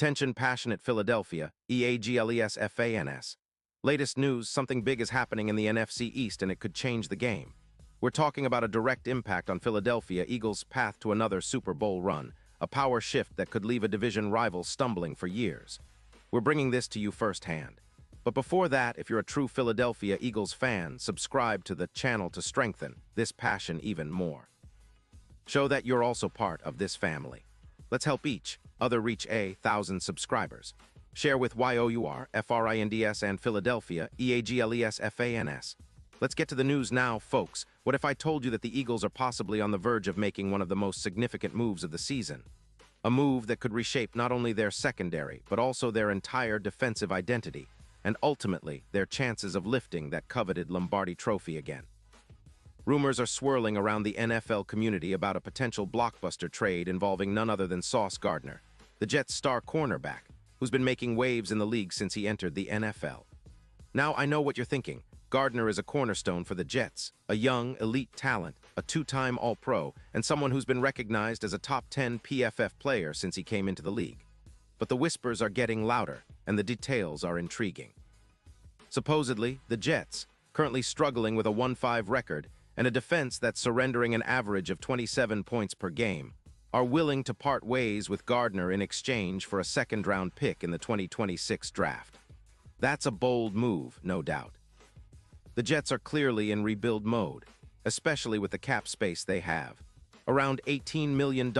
Attention passionate Philadelphia, EAGLES. Latest news, something big is happening in the NFC East and it could change the game. We're talking about a direct impact on Philadelphia Eagles' path to another Super Bowl run, a power shift that could leave a division rival stumbling for years. We're bringing this to you firsthand. But before that, if you're a true Philadelphia Eagles fan, subscribe to the channel to strengthen this passion even more. Show that you're also part of this family. Let's help each other reach 1,000 subscribers. Share with YOUR, FRINDS and Philadelphia, EAGLES. Let's get to the news now, folks. What if I told you that the Eagles are possibly on the verge of making one of the most significant moves of the season? A move that could reshape not only their secondary, but also their entire defensive identity, and ultimately their chances of lifting that coveted Lombardi Trophy again. Rumors are swirling around the NFL community about a potential blockbuster trade involving none other than Sauce Gardner, the Jets' star cornerback, who's been making waves in the league since he entered the NFL. Now, I know what you're thinking. Gardner is a cornerstone for the Jets, a young, elite talent, a two-time All-Pro, and someone who's been recognized as a top 10 PFF player since he came into the league. But the whispers are getting louder, and the details are intriguing. Supposedly, the Jets, currently struggling with a 1-5 record and a defense that's surrendering an average of 27 points per game, are willing to part ways with Gardner in exchange for a second-round pick in the 2026 draft. That's a bold move, no doubt. The Jets are clearly in rebuild mode, especially with the cap space they have, around $18 million,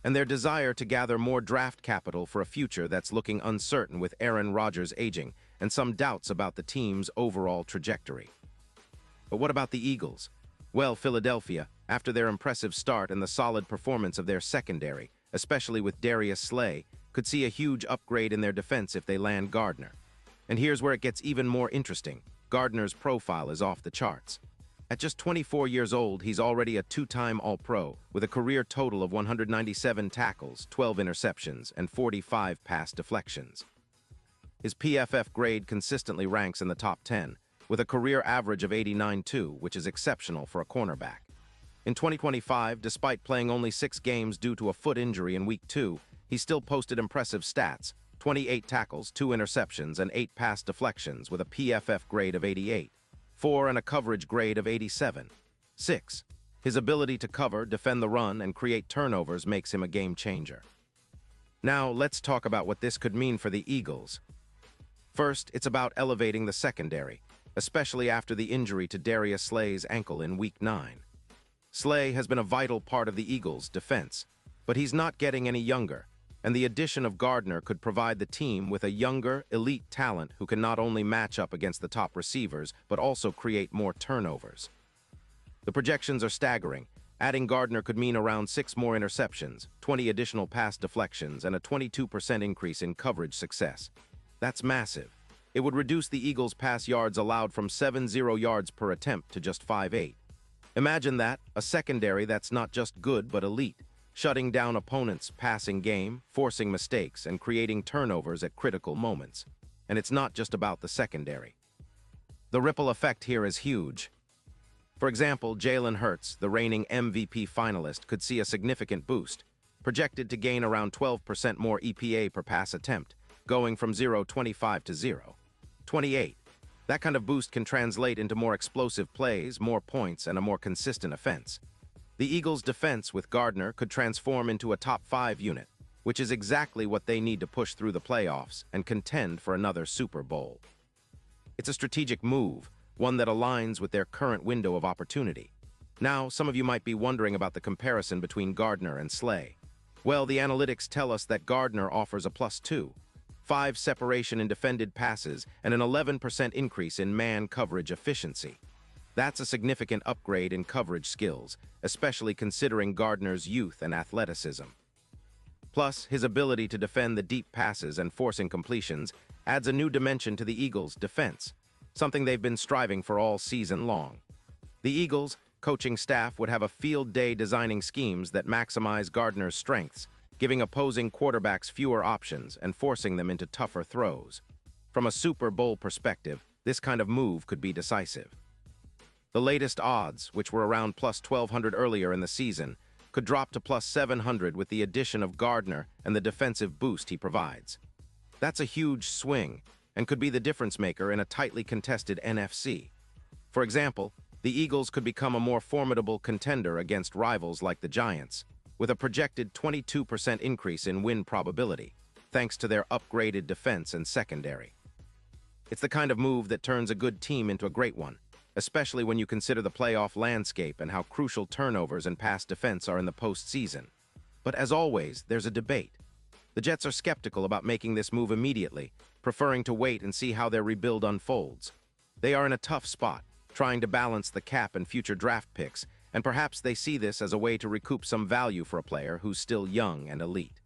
and their desire to gather more draft capital for a future that's looking uncertain with Aaron Rodgers aging and some doubts about the team's overall trajectory. But what about the Eagles? Well, Philadelphia, after their impressive start and the solid performance of their secondary, especially with Darius Slay, could see a huge upgrade in their defense if they land Gardner. And here's where it gets even more interesting. Gardner's profile is off the charts. At just 24 years old, he's already a two-time All-Pro, with a career total of 197 tackles, 12 interceptions, and 45 pass deflections. His PFF grade consistently ranks in the top 10, with a career average of 89.2, which is exceptional for a cornerback. In 2025, despite playing only 6 games due to a foot injury in Week 2, he still posted impressive stats: 28 tackles, 2 interceptions, and 8 pass deflections with a PFF grade of 88, 4 and a coverage grade of 87. 6. His ability to cover, defend the run, and create turnovers makes him a game changer. Now, let's talk about what this could mean for the Eagles. First, it's about elevating the secondary, especially after the injury to Darius Slay's ankle in Week 9. Slay has been a vital part of the Eagles' defense, but he's not getting any younger, and the addition of Gardner could provide the team with a younger, elite talent who can not only match up against the top receivers, but also create more turnovers. The projections are staggering. Adding Gardner could mean around 6 more interceptions, 20 additional pass deflections, and a 22% increase in coverage success. That's massive. It would reduce the Eagles' pass yards allowed from 70 yards per attempt to just 5.8. Imagine that, a secondary that's not just good but elite, shutting down opponents' passing game, forcing mistakes, and creating turnovers at critical moments. And it's not just about the secondary. The ripple effect here is huge. For example, Jalen Hurts, the reigning MVP finalist, could see a significant boost, projected to gain around 12% more EPA per pass attempt, going from 0.25 to 0.28. That kind of boost can translate into more explosive plays, more points, and a more consistent offense. The Eagles' defense with Gardner could transform into a top 5 unit, which is exactly what they need to push through the playoffs and contend for another Super Bowl. It's a strategic move, one that aligns with their current window of opportunity. Now, some of you might be wondering about the comparison between Gardner and Slay. Well, the analytics tell us that Gardner offers a +2, 5 separation in defended passes, and an 11% increase in man coverage efficiency. That's a significant upgrade in coverage skills, especially considering Gardner's youth and athleticism. Plus, his ability to defend the deep passes and force incompletions adds a new dimension to the Eagles' defense, something they've been striving for all season long. The Eagles' coaching staff would have a field day designing schemes that maximize Gardner's strengths, giving opposing quarterbacks fewer options and forcing them into tougher throws. From a Super Bowl perspective, this kind of move could be decisive. The latest odds, which were around +1,200 earlier in the season, could drop to plus 700 with the addition of Gardner and the defensive boost he provides. That's a huge swing and could be the difference maker in a tightly contested NFC. For example, the Eagles could become a more formidable contender against rivals like the Giants, with a projected 22% increase in win probability, thanks to their upgraded defense and secondary. It's the kind of move that turns a good team into a great one, especially when you consider the playoff landscape and how crucial turnovers and pass defense are in the postseason. But as always, there's a debate. The Jets are skeptical about making this move immediately, preferring to wait and see how their rebuild unfolds. They are in a tough spot, trying to balance the cap and future draft picks, and perhaps they see this as a way to recoup some value for a player who's still young and elite.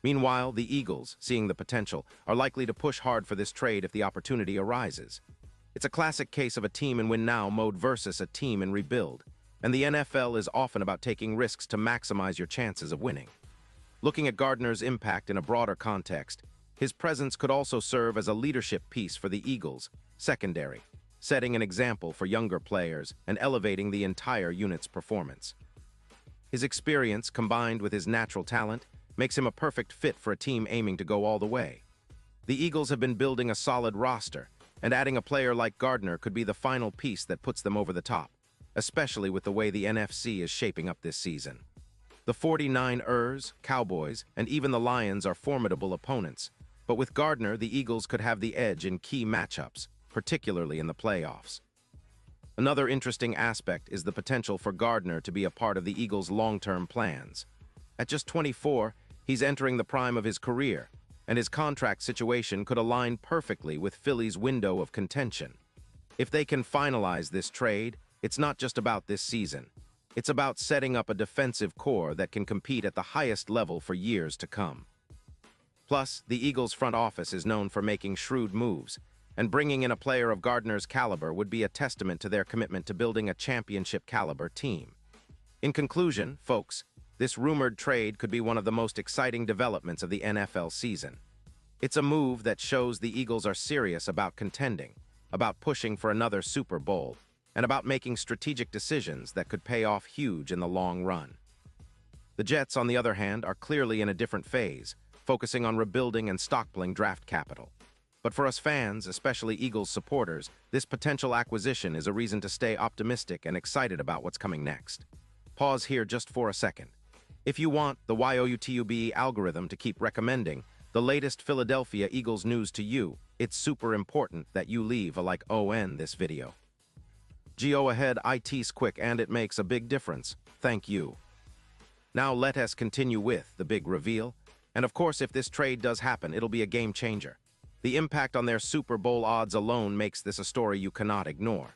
Meanwhile, the Eagles, seeing the potential, are likely to push hard for this trade if the opportunity arises. It's a classic case of a team-and-win-now mode versus a team-and-rebuild, and the NFL is often about taking risks to maximize your chances of winning. Looking at Gardner's impact in a broader context, his presence could also serve as a leadership piece for the Eagles' secondary, setting an example for younger players and elevating the entire unit's performance. His experience, combined with his natural talent, makes him a perfect fit for a team aiming to go all the way. The Eagles have been building a solid roster, and adding a player like Gardner could be the final piece that puts them over the top, especially with the way the NFC is shaping up this season. The 49ers, Cowboys, and even the Lions are formidable opponents, but with Gardner, the Eagles could have the edge in key matchups, particularly in the playoffs. Another interesting aspect is the potential for Gardner to be a part of the Eagles' long-term plans. At just 24, he's entering the prime of his career, and his contract situation could align perfectly with Philly's window of contention. If they can finalize this trade, it's not just about this season. It's about setting up a defensive core that can compete at the highest level for years to come. Plus, the Eagles' front office is known for making shrewd moves, and bringing in a player of Gardner's caliber would be a testament to their commitment to building a championship-caliber team. In conclusion, folks, this rumored trade could be one of the most exciting developments of the NFL season. It's a move that shows the Eagles are serious about contending, about pushing for another Super Bowl, and about making strategic decisions that could pay off huge in the long run. The Jets, on the other hand, are clearly in a different phase, focusing on rebuilding and stockpiling draft capital. But for us fans, especially Eagles supporters, this potential acquisition is a reason to stay optimistic and excited about what's coming next. Pause here just for a second. If you want the YOUTUBE algorithm to keep recommending the latest Philadelphia Eagles news to you, it's super important that you leave a like on this video. Go ahead, it's quick and it makes a big difference. Thank you. Now let us continue with the big reveal. And of course, if this trade does happen, it'll be a game changer. The impact on their Super Bowl odds alone makes this a story you cannot ignore.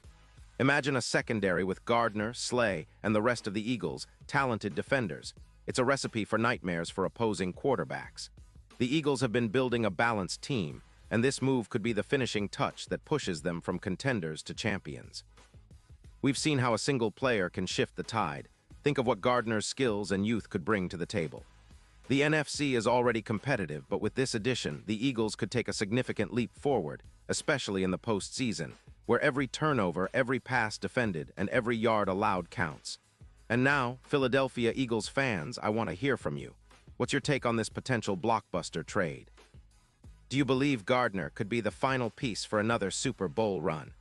Imagine a secondary with Gardner, Slay, and the rest of the Eagles, talented defenders. It's a recipe for nightmares for opposing quarterbacks. The Eagles have been building a balanced team, and this move could be the finishing touch that pushes them from contenders to champions. We've seen how a single player can shift the tide. Think of what Gardner's skills and youth could bring to the table. The NFC is already competitive, but with this addition, the Eagles could take a significant leap forward, especially in the postseason, where every turnover, every pass defended, and every yard allowed counts. And now, Philadelphia Eagles fans, I want to hear from you. What's your take on this potential blockbuster trade? Do you believe Gardner could be the final piece for another Super Bowl run?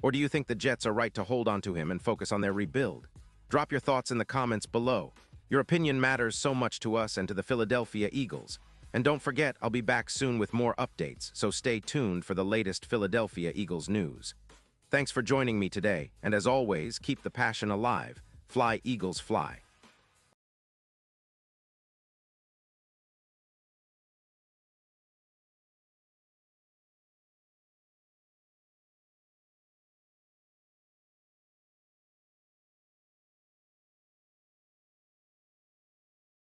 Or do you think the Jets are right to hold on to him and focus on their rebuild? Drop your thoughts in the comments below. Your opinion matters so much to us and to the Philadelphia Eagles. And don't forget, I'll be back soon with more updates, so stay tuned for the latest Philadelphia Eagles news. Thanks for joining me today, and as always, keep the passion alive. Fly, Eagles, fly.